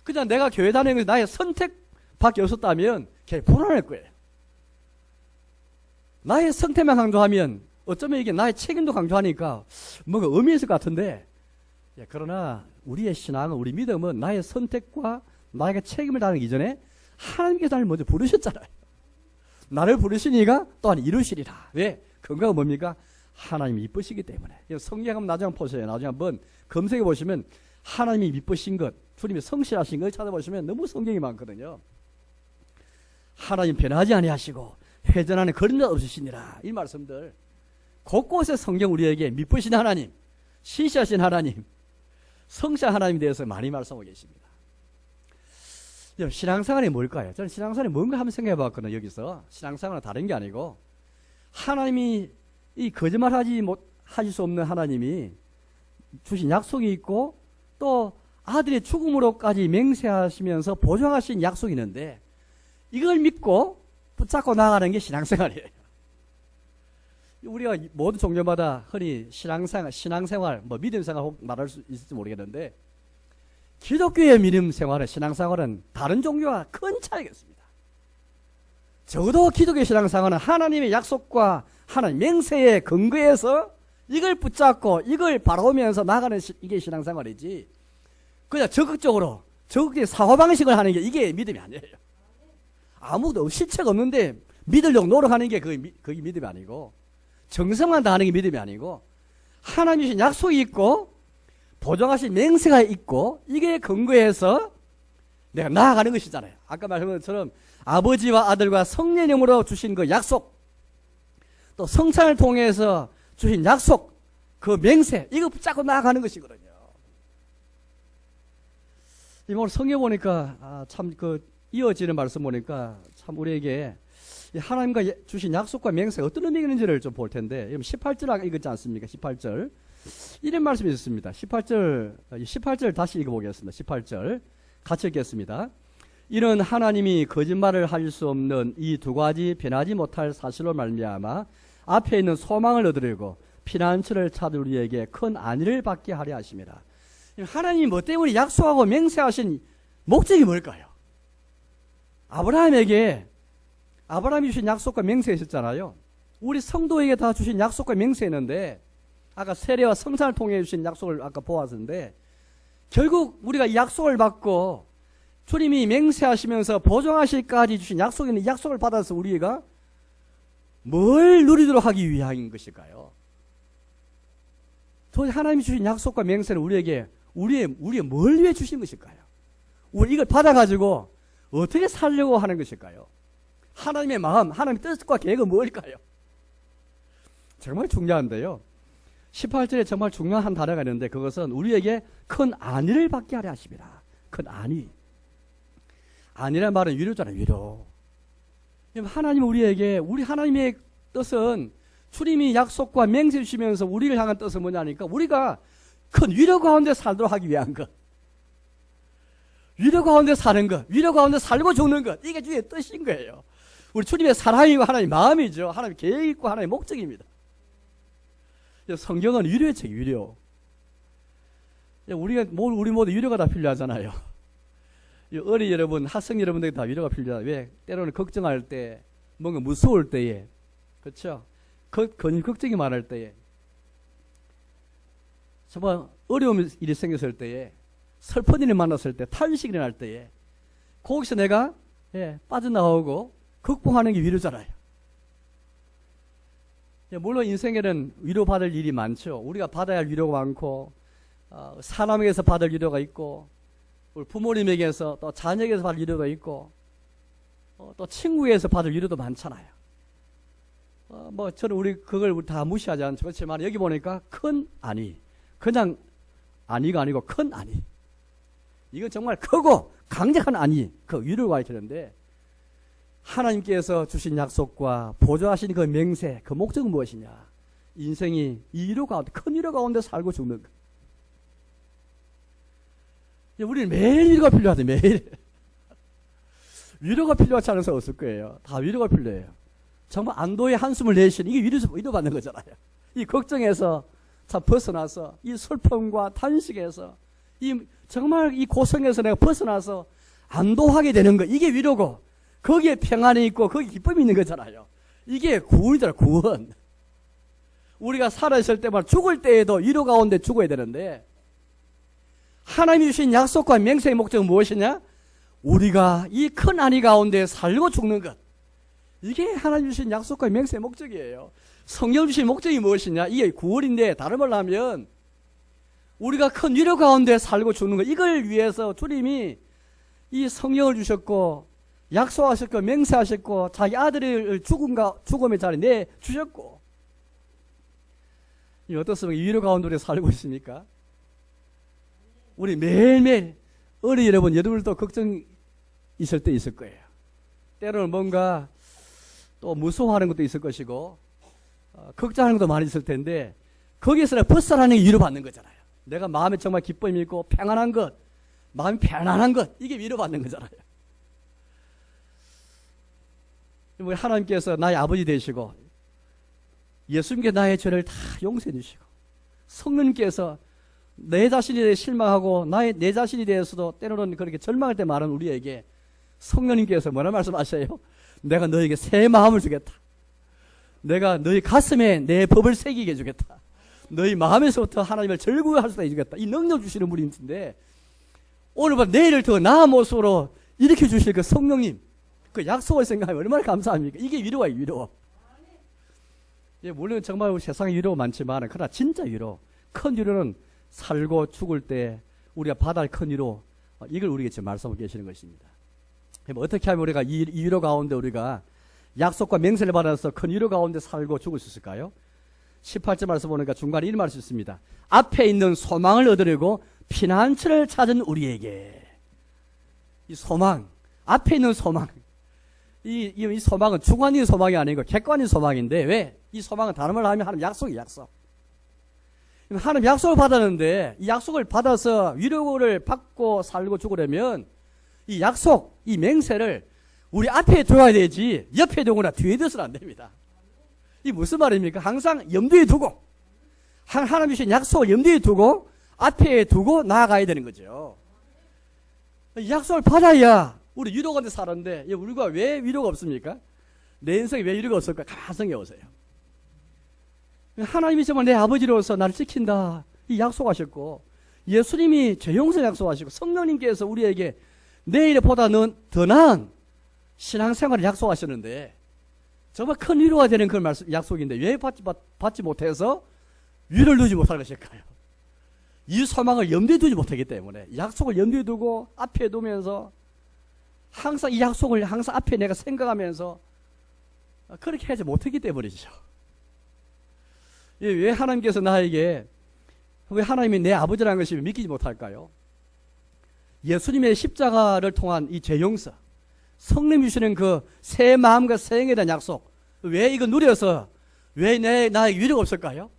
그냥 내가 교회 다니는 것이 나의 선택밖에 없었다면 걔 불안할 거예요. 나의 선택만 강조하면 어쩌면 이게 나의 책임도 강조하니까 뭔가 의미 있을 것 같은데 그러나 우리의 신앙은 우리 믿음은 나의 선택과 나에게 책임을 다하기 이전에 하나님께서 나를 먼저 부르셨잖아요. 나를 부르시니가 또한 이루시리라. 왜? 근거가 뭡니까? 하나님이 이쁘시기 때문에. 성경 한번 나중에 보세요. 나중에 한번 검색해 보시면 하나님이 이쁘신 것, 주님이 성실하신 것 찾아보시면 너무 성경이 많거든요. 하나님 변하지 아니하시고 회전하는 그림자 없으시니라. 이 말씀들 곳곳에 성경 우리에게 미쁘신 하나님, 신실하신 하나님, 성실한 하나님에 대해서 많이 말씀하고 계십니다. 신앙생활이 뭘까요? 저는 신앙생활이 뭔가 한번 생각해 봤거든요. 여기서 신앙생활은 다른 게 아니고 하나님이 이 거짓말하실 수 없는 하나님이 주신 약속이 있고 또 아들의 죽음으로까지 맹세하시면서 보장하신 약속이 있는데 이걸 믿고 붙잡고 나가는 게 신앙생활이에요. 우리가 모든 종교마다 흔히 신앙생활, 믿음생활 혹 말할 수 있을지 모르겠는데 기독교의 믿음생활은 신앙생활은 다른 종교와 큰 차이가 있습니다. 적어도 기독교의 신앙생활은 하나님의 약속과 하나님 맹세에 근거해서 이걸 붙잡고 이걸 바라보면서 나가는 이게 신앙생활이지 그냥 적극적인 사고방식을 하는 게 이게 믿음이 아니에요. 아무도 실체가 없는데 믿으려고 노력하는 게 그게 믿음이 아니고 정성만 다하는 게 믿음이 아니고 하나님 주신 약속이 있고 보장하신 맹세가 있고 이게 근거해서 내가 나아가는 것이잖아요. 아까 말한 것처럼 아버지와 아들과 성령님으로 주신 그 약속 또 성찬을 통해서 주신 약속 그 맹세 이거 붙잡고 나아가는 것이거든요. 오늘 성경 보니까 참 이어지는 말씀 보니까 참 우리에게 하나님과 주신 약속과 맹세가 어떤 의미가 있는지를 좀 볼 텐데 18절 읽었지 않습니까? 18절 이런 말씀이 있습니다. 18절 다시 읽어보겠습니다. 18절 같이 읽겠습니다. 이는 하나님이 거짓말을 할 수 없는 이 두 가지 변하지 못할 사실로 말미암아 앞에 있는 소망을 얻으려고 피난처를 찾을 우리에게 큰 안위를 받게 하려 하심이라. 하나님이 뭐 때문에 약속하고 맹세하신 목적이 뭘까요? 아브라함이 주신 약속과 맹세했었잖아요. 우리 성도에게 다 주신 약속과 맹세했는데 아까 세례와 성찬을 통해 주신 약속을 아까 보았는데 결국 우리가 이 약속을 받고 주님이 맹세하시면서 보증하실까지 주신 약속이 있는 약속을 받아서 우리가 뭘 누리도록 하기 위한 것일까요? 도대체 하나님이 주신 약속과 맹세는 우리에게 우리의 뭘 위해 주신 것일까요? 우리 이걸 받아가지고 어떻게 살려고 하는 것일까요? 하나님의 마음, 하나님의 뜻과 계획은 뭘까요? 정말 중요한데요. 18절에 정말 중요한 한 단어가 있는데 그것은 우리에게 큰 안위를 받게 하려 하십니다. 큰 안위. 안위란 말은 위로잖아요. 위로. 하나님 우리 하나님의 뜻은 주님이 약속과 맹세 주시면서 우리를 향한 뜻은 뭐냐니까 우리가 큰 위로 가운데 살도록 하기 위한 것. 위로 가운데 사는 것, 위로 가운데 살고 죽는 것, 이게 주의 뜻인 거예요. 우리 주님의 사랑이고 하나님의 마음이죠. 하나님의 계획이 있고 하나님의 목적입니다. 성경은 위로의 책, 위로. 우리 모두 위로가 다 필요하잖아요. 어린 여러분, 학생 여러분들이 다 위로가 필요하다. 왜? 때로는 걱정할 때, 뭔가 무서울 때에, 그렇죠? 걱정이 많을 때에, 정말 어려운 일이 생겼을 때에, 슬픈 일을 만났을 때, 탄식이 일어날 때에, 거기서 내가 빠져나오고 극복하는 게 위로잖아요. 물론 인생에는 위로받을 일이 많죠. 우리가 받아야 할 위로가 많고, 사람에게서 받을 위로가 있고, 우리 부모님에게서 또 자녀에게서 받을 위로가 있고, 또 친구에게서 받을 위로도 많잖아요. 저는 그걸 다 무시하지 않죠. 그렇지만 여기 보니까 큰 아니, 그냥 아니가 아니고 큰 아니. 이건 정말 크고 강력한 아니, 그 위로가 가르치는데, 하나님께서 주신 약속과 보조하신 그 맹세, 그 목적은 무엇이냐? 인생이 이 위로 가운데, 큰 위로 가운데 살고 죽는 것. 우리는 매일 위로가 필요하대, 매일. 위로가 필요하지 않은 사람 없을 거예요. 다 위로가 필요해요. 정말 안도의 한숨을 내쉬는, 이게 위로받는 거잖아요. 이 걱정에서 참 벗어나서, 이 슬픔과 탄식에서, 정말 이 고성에서 내가 벗어나서 안도하게 되는 거, 이게 위로고, 거기에 평안이 있고, 거기에 기쁨이 있는 거잖아요. 이게 구원이잖아요, 구원. 우리가 살아있을 때만 죽을 때에도 위로 가운데 죽어야 되는데, 하나님이 주신 약속과 맹세의 목적은 무엇이냐? 우리가 이 큰 안위 가운데 살고 죽는 것. 이게 하나님 주신 약속과 맹세의 목적이에요. 성령 주신 목적이 무엇이냐? 이게 구원인데, 다른 말로 하면 우리가 큰 위로 가운데 살고 죽는 것, 이걸 위해서 주님이 이 성령을 주셨고 약속하셨고 맹세하셨고 자기 아들을 죽음의 자리에 내주셨고, 어떻습니까? 위로 가운데 우리 살고 있습니까? 우리 매일매일 어린 여러분들도 걱정 있을 때 있을 거예요. 때로는 뭔가 또 무서워하는 것도 있을 것이고, 걱정하는 것도 많이 있을 텐데, 거기에서 벗어나는 게 위로받는 거잖아요. 내가 마음에 정말 기쁨이 있고 평안한 것, 마음이 편안한 것, 이게 위로받는 거잖아요. 우리 하나님께서 나의 아버지 되시고 예수님께 나의 죄를 다 용서해 주시고, 성령님께서 내 자신에 대해 실망하고 내 자신에 대해서도 때로는 그렇게 절망할 때 말하는 우리에게 성령님께서 뭐라 말씀하셔요? 내가 너에게 새 마음을 주겠다. 내가 너희 가슴에 내 법을 새기게 해주겠다. 너희 마음에서부터 하나님을 즐거워할 수 있게 해주겠다. 이 능력 주시는 분인데, 오늘 내일을 더 나은 모습으로 일으켜 주실 그 성령님, 그 약속을 생각하면 얼마나 감사합니까? 이게 위로가 위로. 물론 정말 세상에 위로가 많지만, 그러나 진짜 위로, 큰 위로는 살고 죽을 때 우리가 받아야 할 큰 위로, 이걸 우리에게 지금 말씀하고 계시는 것입니다. 어떻게 하면 우리가 이 위로 가운데 우리가 약속과 맹세를 받아서 큰 위로 가운데 살고 죽을 수 있을까요? 18절 말씀 보니까 중간에 이런 말을 썼습니다. 앞에 있는 소망을 얻으려고 피난처를 찾은 우리에게. 이 소망, 앞에 있는 소망, 이 소망은 주관적인 소망이 아니고 객관적인 소망인데, 왜? 이 소망은 다른 말로 하면 하나님 약속이 약속. 하나님 약속을 받았는데, 이 약속을 받아서 위로를 받고 살고 죽으려면 이 약속, 이 맹세를 우리 앞에 둬야 되지 옆에 두거나 뒤에 둬서는 안 됩니다. 이 무슨 말입니까? 항상 염두에 두고, 하나님 주신 약속을 염두에 두고 앞에 두고 나아가야 되는 거죠. 약속을 받아야 우리 위로 가운데 살았는데, 우리가 왜 위로가 없습니까? 내 인생에 왜 위로가 없을까? 가만히 생각해 보세요. 하나님이 정말 내 아버지로서 나를 지킨다, 이 약속하셨고, 예수님이 죄 용서 약속하시고, 성령님께서 우리에게 내일보다는 더 나은 신앙생활을 약속하셨는데, 정말 큰 위로가 되는 그런 약속인데 왜 받지 못해서 위로를 두지 못할 것일까요? 이 소망을 염두에 두지 못하기 때문에, 약속을 염두에 두고 앞에 두면서 항상 이 약속을 항상 앞에 내가 생각하면서 그렇게 하지 못하기 때문이죠. 왜 하나님께서 나에게, 왜 하나님이 내 아버지라는 것을 믿기지 못할까요? 예수님의 십자가를 통한 이 죄 용서, 성령 주시는 그 새 마음과 새 영에 대한 약속, 왜 이거 누려서 왜 나에게 위로가 없을까요?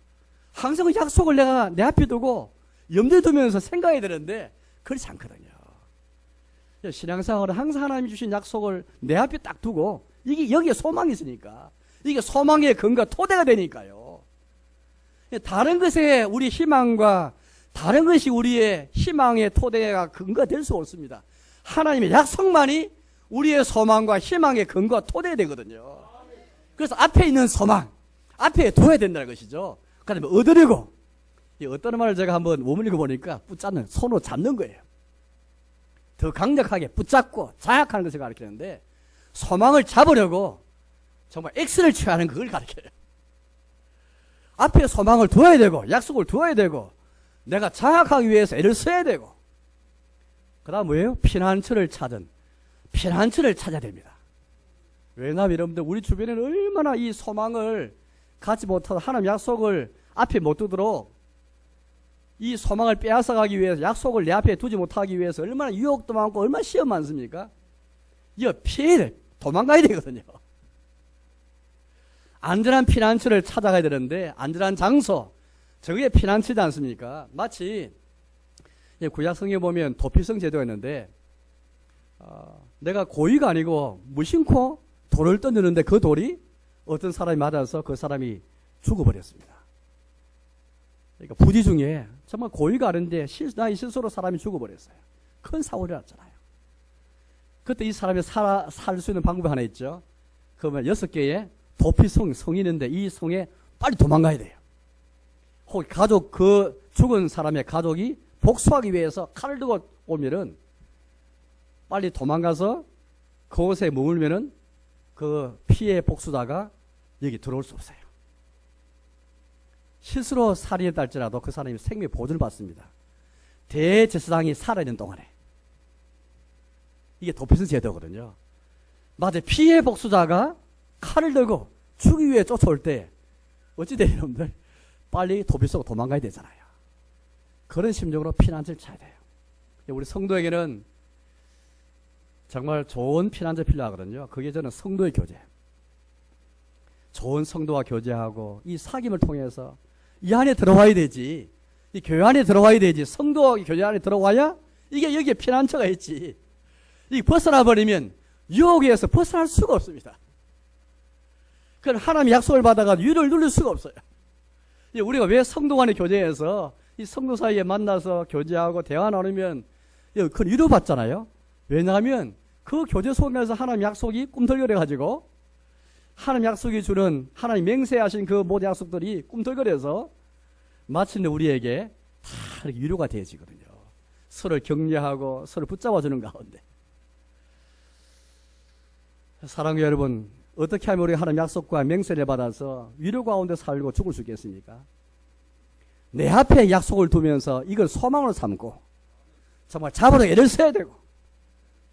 항상 그 약속을 내가 내 앞에 두고 염두에 두면서 생각해야 되는데 그렇지 않거든요. 신앙생활은 항상 하나님이 주신 약속을 내 앞에 딱 두고 이게 여기에 소망이 있으니까 이게 소망의 근거 토대가 되니까요. 다른 것에 우리 희망과 다른 것이 우리의 희망의 토대가 근거가 될 수 없습니다. 하나님의 약속만이 우리의 소망과 희망의 근거가 토대가 되거든요. 그래서 앞에 있는 소망 앞에 둬야 된다는 것이죠. 그 다음에 얻으려고 이 어떤 말을 제가 한번 원문 읽어보니까 붙잡는 손으로 잡는 거예요. 더 강력하게 붙잡고 자약하는 것을 가르치는데 소망을 잡으려고 정말 X를 취하는 그걸 가르쳐요. 앞에 소망을 두어야 되고 약속을 두어야 되고 내가 장악하기 위해서 애를 써야 되고 그 다음 뭐예요? 피난처를 찾아야 됩니다. 왜냐하면 여러분들 우리 주변에는 얼마나 이 소망을 갖지 못하고 하나님 약속을 앞에 못 두도록 이 소망을 빼앗아가기 위해서 약속을 내 앞에 두지 못하기 위해서 얼마나 유혹도 많고 얼마나 시험 많습니까? 이 피해를 도망가야 되거든요. 안전한 피난처를 찾아가야 되는데 안전한 장소 저게 피난처지 않습니까? 마치 구약성경에 보면 도피성 제도가 있는데 내가 고의가 아니고 무심코 돌을 던지는데 그 돌이 어떤 사람이 맞아서 그 사람이 죽어버렸습니다. 그러니까 부지 중에 정말 고의가 아닌데 나의 실수로 사람이 죽어버렸어요. 큰 사고를 났잖아요. 그때 이 사람이 살 수 있는 방법이 하나 있죠. 그러면 6개의 도피성이 있는데 이 성에 빨리 도망가야 돼요. 혹 가족 그 죽은 사람의 가족이 복수하기 위해서 칼을 들고 오면은 빨리 도망가서 그곳에 머물면은 그 피해 복수자가 여기 들어올 수 없어요. 실수로 살인했다 할지라도 그 사람이 생명 보존을 받습니다. 대제사장이 살아있는 동안에. 이게 도피성 제도거든요. 맞아요. 피해 복수자가 칼을 들고 죽이기 위해 쫓아올 때 어찌돼요 여러분들? 빨리 도피성으로 도망가야 되잖아요. 그런 심정으로 피난처를 찾아야 돼요. 우리 성도에게는 정말 좋은 피난처 필요하거든요. 그게 저는 성도의 교제. 좋은 성도와 교제하고 이 사귐을 통해서 이 안에 들어와야 되지. 이 교회 안에 들어와야 되지. 성도와 교제 안에 들어와야 이게 여기에 피난처가 있지. 이 벗어나 버리면 유혹에서 벗어날 수가 없습니다. 그건 하나님의 약속을 받아가 위를 누릴 수가 없어요. 우리가 왜 성도 간의 교제에서 이 성도 사이에 만나서 교제하고 대화 나누면 그건 위로받잖아요. 왜냐하면 그 교제 속에서 하나님 약속이 꿈틀거려가지고 하나님 약속이 주는 하나님 맹세하신 그 모든 약속들이 꿈틀거려서 마침내 우리에게 다 이렇게 위로가 되어지거든요. 서로를 격려하고 서로 붙잡아주는 가운데. 사랑하는 여러분, 어떻게 하면 우리가 하나님 약속과 맹세를 받아서 위로 가운데 살고 죽을 수 있겠습니까? 내 앞에 약속을 두면서 이걸 소망으로 삼고 정말 잡으러 애를 써야 되고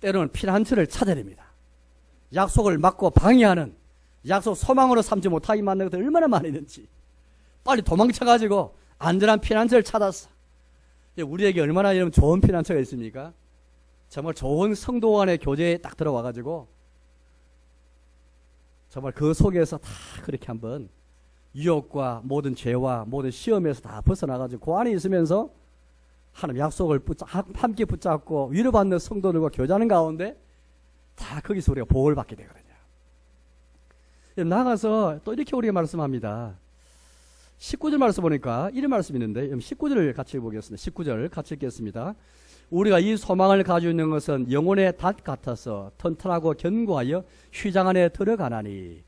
때로는 피난처를 찾아야 됩니다. 약속을 막고 방해하는 약속 소망으로 삼지 못하게 만드는 것들 얼마나 많이 있는지 빨리 도망쳐가지고 안전한 피난처를 찾았어. 우리에게 얼마나 이런 좋은 피난처가 있습니까? 정말 좋은 성도 간의 교제에 딱 들어와가지고 정말 그 속에서 다 그렇게 한번 유혹과 모든 죄와 모든 시험에서 다 벗어나가지고 그 안에 있으면서 하나님 약속을 함께 붙잡고 위로받는 성도들과 교제하는 가운데 다 거기서 우리가 복을 받게 되거든요. 나가서 또 이렇게 우리가 말씀합니다. 19절 말씀 보니까 이런 말씀이 있는데 19절을 같이 보겠습니다. 19절 같이 읽겠습니다. 우리가 이 소망을 가지고 있는 것은 영혼의 닷 같아서 튼튼하고 견고하여 휘장 안에 들어가나니.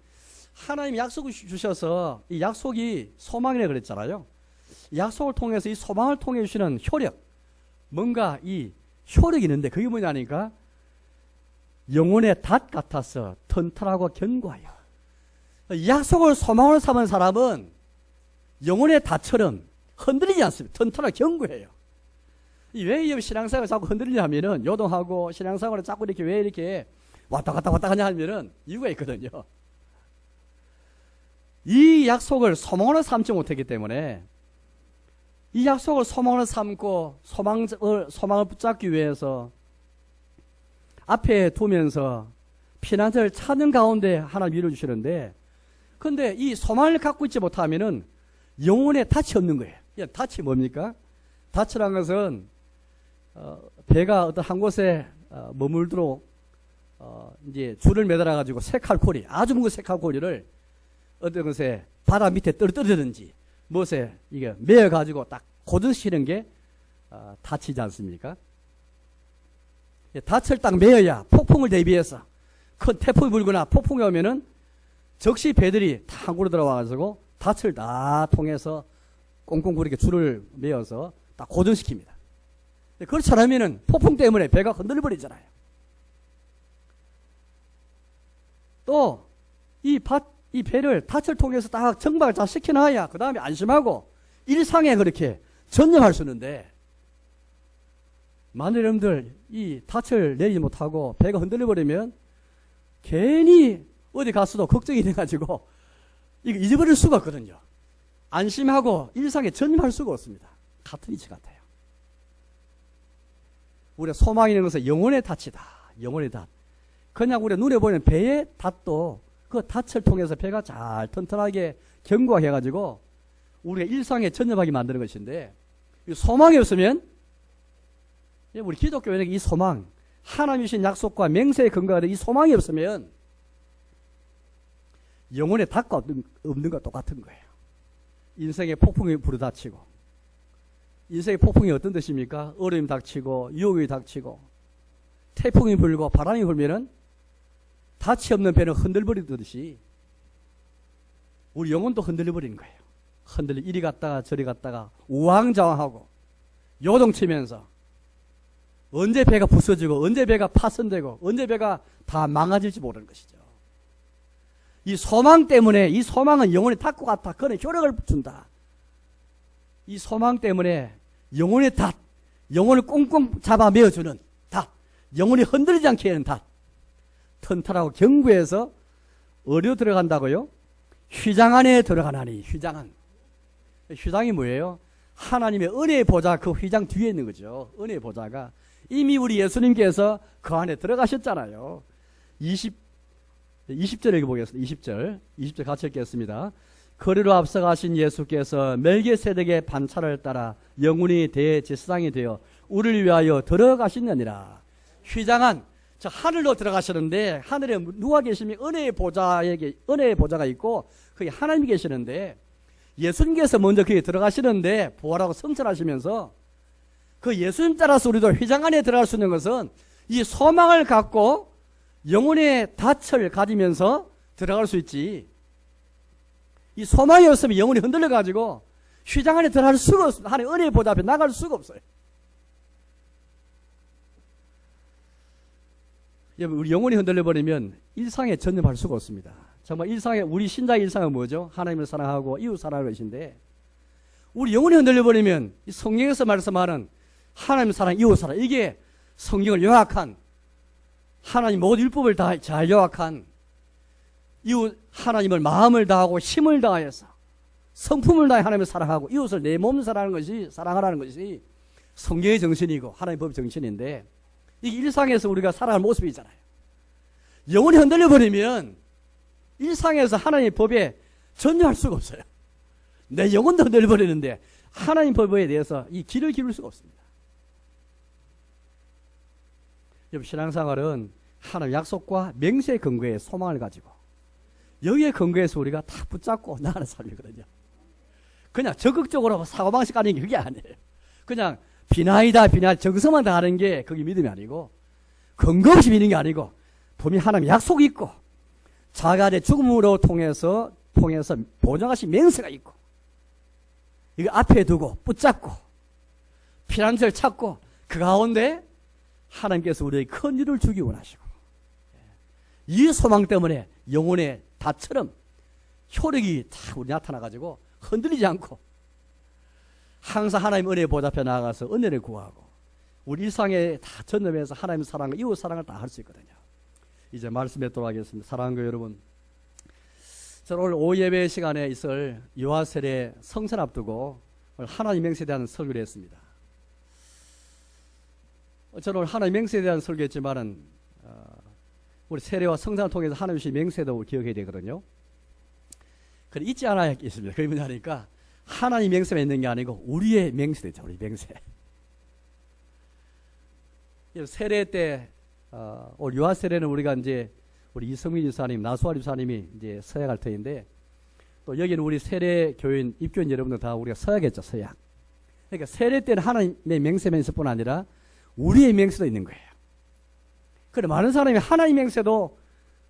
하나님 약속을 주셔서 이 약속이 소망이라 그랬잖아요. 약속을 통해서 이 소망을 통해 주시는 효력, 뭔가 이 효력이 있는데 그게 뭐냐니까 영혼의 닷 같아서 튼튼하고 견고하여. 약속을 소망으로 삼은 사람은 영혼의 닷처럼 흔들리지 않습니다. 튼튼하고 견고해요. 왜 신앙생활을 자꾸 흔들리냐 하면은 요동하고 신앙생활을 자꾸 이렇게 왜 이렇게 왔다 갔다 하냐 하면은 이유가 있거든요. 이 약속을 소망으로 삼지 못했기 때문에 이 약속을 소망으로 삼고 소망을 붙잡기 위해서 앞에 두면서 피난처를 찾는 가운데 하나님 위로 주시는데 근데 이 소망을 갖고 있지 못하면은 영혼에 닻이 없는 거예요. 닻이 뭡니까? 닻이란 것은 배가 어떤 한 곳에 머물도록 이제 줄을 매달아 가지고 새칼코리, 아주 묵은 새칼코리를 어떤 것에 바다 밑에 떨어뜨리든지 무엇에 이게 매어 가지고 딱 고정시키는 게 닻이지 않습니까? 닻을 딱 매어야 폭풍을 대비해서 큰 태풍이 불거나 폭풍이 오면은 즉시 배들이 다 항구로 들어와가지고 닻을 다 통해서 꽁꽁 그렇게 줄을 매어서 딱 고정시킵니다. 그렇지 않으면은 폭풍 때문에 배가 흔들려버리잖아요. 또 이 배를 닻을 통해서 딱 정박을 다 시켜놔야 그 다음에 안심하고 일상에 그렇게 전념할 수 있는데, 만일 여러분들 이 닻을 내리지 못하고 배가 흔들려버리면 괜히 어디 갔어도 걱정이 돼가지고 이거 잊어버릴 수가 없거든요. 안심하고 일상에 전념할 수가 없습니다. 같은 이치 같아요. 우리가 소망이라는 것은 영혼의 닻이다. 영혼의 닻. 그냥 우리가 눈에 보이는 배의 닻도 그 닻을 통해서 배가 잘 튼튼하게 견고해가지고 우리가 일상에 전념하게 만드는 것인데, 소망이 없으면, 우리 기독교인에게 이 소망, 하나님 주신 약속과 맹세에 근거가 된 이 소망이 없으면 영혼의 닻과 없는 것 똑같은 거예요. 인생의 폭풍이 불어닥치고, 인생의 폭풍이 어떤 뜻입니까? 어려움이 닥치고 유혹이 닥치고 태풍이 불고 바람이 불면은 닻이 없는 배는 흔들버리듯이 우리 영혼도 흔들려버리는 거예요. 이리 갔다가 저리 갔다가 우왕좌왕하고 요동치면서 언제 배가 부서지고 언제 배가 파손되고 언제 배가 다 망가질지 모르는 것이죠. 이 소망 때문에, 이 소망은 영혼의 닫고 같아. 그런 효력을 준다. 이 소망 때문에 영혼의 닫, 영혼을 꽁꽁 잡아 메어주는 닫, 영혼이 흔들리지 않게 하는 닫, 튼튼하고 견고해서 어디로 들어간다고요? 휘장 안에 들어가나니. 휘장이 뭐예요? 하나님의 은혜의 보좌, 그 휘장 뒤에 있는 거죠. 은혜의 보좌가 이미 우리 예수님께서 그 안에 들어가셨잖아요. 20절 읽어보겠습니다. 20절 같이 읽겠습니다. 거리로 앞서가신 예수께서 멜기세덱의 반차를 따라 영원히 대제사장이 되어 우리를 위하여 들어가시느니라. 휘장한, 저 하늘로 들어가시는데, 하늘에 누가 계시면 은혜의 보좌가 있고 거기 하나님이 계시는데, 예수님께서 먼저 거기에 들어가시는데 부활하고 성천하시면서 그 예수님 따라서 우리도 휘장 안에 들어갈 수 있는 것은 이 소망을 갖고 영혼의 닻을 가지면서 들어갈 수 있지. 이 소망이 없으면 영혼이 흔들려가지고 휘장 안에 들어갈 수가 없습니다. 하나님의 은혜의 보좌 앞에 나갈 수가 없어요. 우리 영혼이 흔들려버리면 일상에 전념할 수가 없습니다. 정말 일상에, 우리 신자의 일상은 뭐죠? 하나님을 사랑하고 이웃 사랑하는 것인데, 우리 영혼이 흔들려버리면 이 성경에서 말씀하는 하나님 사랑, 이웃 사랑, 이게 성경을 요약한, 하나님 모든 율법을 다 잘 요약한, 이웃 하나님을 마음을 다하고 힘을 다해서 성품을 다해 하나님을 사랑하고 이웃을 내 몸을 사랑하라는 것이 성경의 정신이고 하나님의 법 정신인데, 이게 일상에서 우리가 살아가는 모습이잖아요. 영혼이 흔들려버리면 일상에서 하나님의 법에 전념할 수가 없어요. 내 영혼도 흔들려버리는데 하나님 법에 대해서 이 귀를 기울일 수가 없습니다. 여러분, 신앙생활은 하나님 약속과 맹세의 근거에 소망을 가지고 여기에 근거해서 우리가 다 붙잡고 나가는 삶이거든요. 그냥 적극적으로 사고방식 가는 게 그게 아니에요. 그냥 비나이다 정성만 다하는 게 그게 믿음이 아니고, 근거 없이 믿는 게 아니고 분명히 하나님 약속이 있고 자기의 죽음으로 통해서 보장하신 맹세가 있고, 이거 앞에 두고 붙잡고 피난처를 찾고 그 가운데 하나님께서 우리에게 큰 일을 주기 원하시고, 이 소망 때문에 영혼의 닷처럼 효력이 다 우리 나타나가지고 흔들리지 않고 항상 하나님 은혜에 보답해 나아가서 은혜를 구하고 우리 일상에 다 전념해서 하나님 사랑과 이웃 사랑을 다 할 수 있거든요. 이제 말씀에 돌아가겠습니다. 사랑하는 거 여러분, 저는 오늘 오후 예배 시간에 있을 요하셀의 성찬 앞두고 하나님 맹세에 대한 설교를 했습니다. 저는 오늘 하나님 맹세에 대한 설교했지만은 우리 세례와 성찬을 통해서 하나님 주신 맹세도 기억해야 되거든요. 그래 잊지 않아야 있습니다. 그게 뭐냐니까 하나님 맹세만 있는 게 아니고 우리의 맹세도 있죠. 우리 맹세. 세례 때 올 유아 세례는 우리가 이제 우리 이성민 유사님, 나수아 유사님이 이제 서약할 터인데 또 여기는 우리 세례 교인 입교인 여러분들 다 우리가 서약했죠. 서약. 그러니까 세례 때는 하나님의 맹세만 있을 뿐 아니라 우리의 맹세도 있는 거예요. 그래 많은 사람이 하나님 맹세도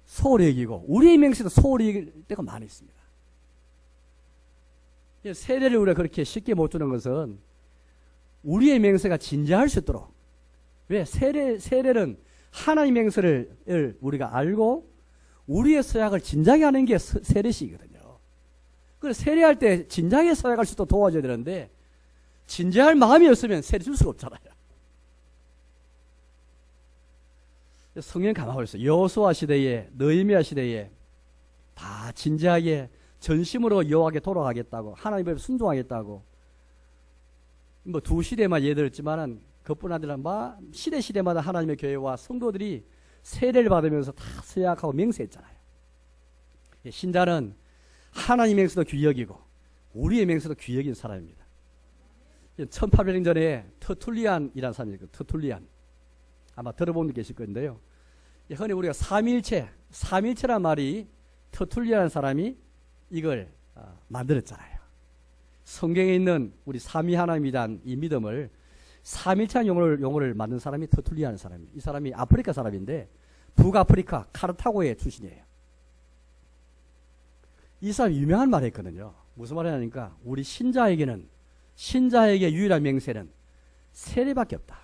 소홀히 여기고 우리의 맹세도 소홀히 여길 때가 많이 있습니다. 세례를 우리가 그렇게 쉽게 못 주는 것은 우리의 맹세가 진지할 수 있도록. 왜? 세례는 하나님 맹세를 우리가 알고 우리의 서약을 진작에 하는 게 세례식이거든요. 그래서 세례할 때 진작에 서약할 수 있도록 도와줘야 되는데 진지할 마음이 없으면 세례 줄 수가 없잖아요. 성경 감하고 있어요. 여호수아 시대에 느헤미야 시대에 다 진지하게 전심으로 여호와께 돌아가겠다고 하나님 앞에 순종하겠다고 뭐 두 시대만 예를 들었지만은 그뿐 아니라 시대마다 하나님의 교회와 성도들이 세례를 받으면서 다 서약하고 맹세했잖아요. 신자는 하나님 맹세도 귀여기고 우리의 맹세도 귀여긴 사람입니다. 1800년 전에 터툴리안이라는 사람이 있거든요. 터툴리안. 아마 들어본 분 계실 건데요. 흔히 우리가 삼일체란 말이 터툴리안이라는 사람이 이걸 만들었잖아요. 성경에 있는 우리 삼위 하나님이란 이 믿음을 삼일체한 용어를 만든 사람이 터툴리안이라는 사람입니다. 이 사람이 아프리카 사람인데 북아프리카 카르타고의 출신이에요. 이 사람이 유명한 말을 했거든요. 무슨 말을 하니까 우리 신자에게 유일한 맹세는 세례밖에 없다.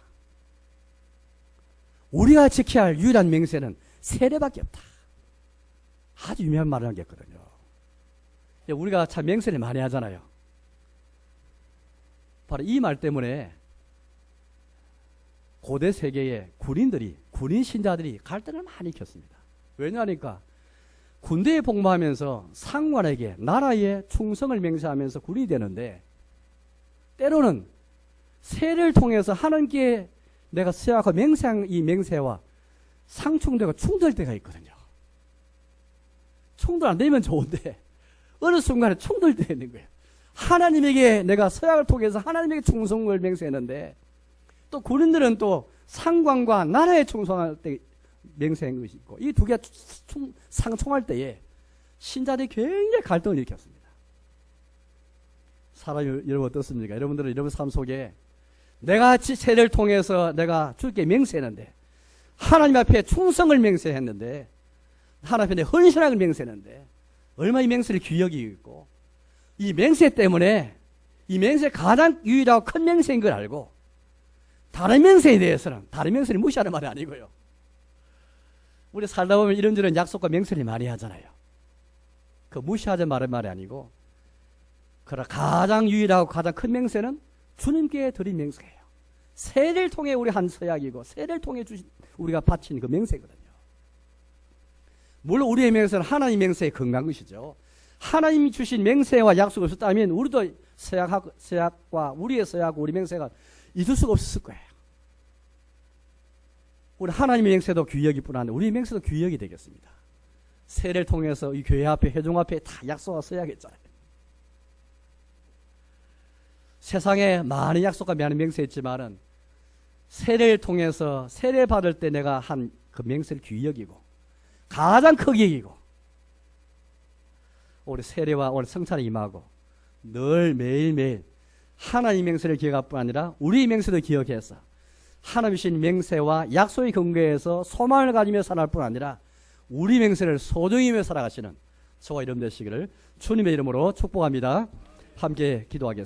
우리가 지켜야 할 유일한 맹세는 세례밖에 없다. 아주 유명한 말을 한 게 있거든요. 우리가 참 맹세를 많이 하잖아요. 바로 이 말 때문에 고대 세계의 군인 신자들이 갈등을 많이 켰습니다. 왜냐하니까 군대에 복무하면서 상관에게 나라에 충성을 맹세하면서 군인이 되는데 때로는 세례를 통해서 하나님께 내가 서약하고 맹세한 이 맹세와 상충되고 충돌할 때가 있거든요. 충돌 안 되면 좋은데 어느 순간에 충돌되어 있는 거예요. 하나님에게 내가 서약을 통해서 하나님에게 충성을 맹세했는데 또 군인들은 또 상관과 나라에 충성할 때 맹세한 것이 있고 이 두 개가 상충할 때에 신자들이 굉장히 갈등을 일으켰습니다. 사람이 여러분 어떻습니까? 여러분들은 여러분 삶 속에 내가 세례를 통해서 내가 주께 맹세했는데 하나님 앞에 충성을 맹세했는데 하나님 앞에 내 헌신을 맹세했는데 얼마나 이 맹세를 귀히 여기고 있고 이 맹세 때문에 이 맹세 가장 유일하고 큰 맹세인 걸 알고 다른 맹세에 대해서는 다른 맹세를 무시하는 말이 아니고요. 우리 살다 보면 이런저런 약속과 맹세를 많이 하잖아요. 그 무시하자 말은 말이 아니고 그러나 가장 유일하고 가장 큰 맹세는 주님께 드린 맹세예요. 세례를 통해 우리 한 서약이고 세례를 통해 우리가 바친 그 맹세거든요. 물론 우리의 맹세는 하나님 맹세에 건강한 것이죠. 하나님이 주신 맹세와 약속이 없었다면 우리도 서약과 우리의 서약과 우리 맹세가 잊을 수가 없었을 거예요. 우리 하나님의 맹세도 귀여길 뿐 아니라 우리의 맹세도 귀여이 되겠습니다. 세례를 통해서 이 교회 앞에 회종 앞에 다 약속과 서약했잖아요. 세상에 많은 약속과 많은 맹세했지만은 세례를 통해서 세례 받을 때 내가 한 그 맹세를 귀히 여기고 가장 크게 여기고 우리 세례와 우리 성찬에 임하고 늘 매일매일 하나님 맹세를 기억할 뿐 아니라 우리 맹세도 기억해서 하나님 주신 맹세와 약속의 근거에서 소망을 가지며 살아갈 뿐 아니라 우리 맹세를 소중히 여기며 살아가시는 저와 여러분 되시기를 주님의 이름으로 축복합니다. 함께 기도하겠습니다.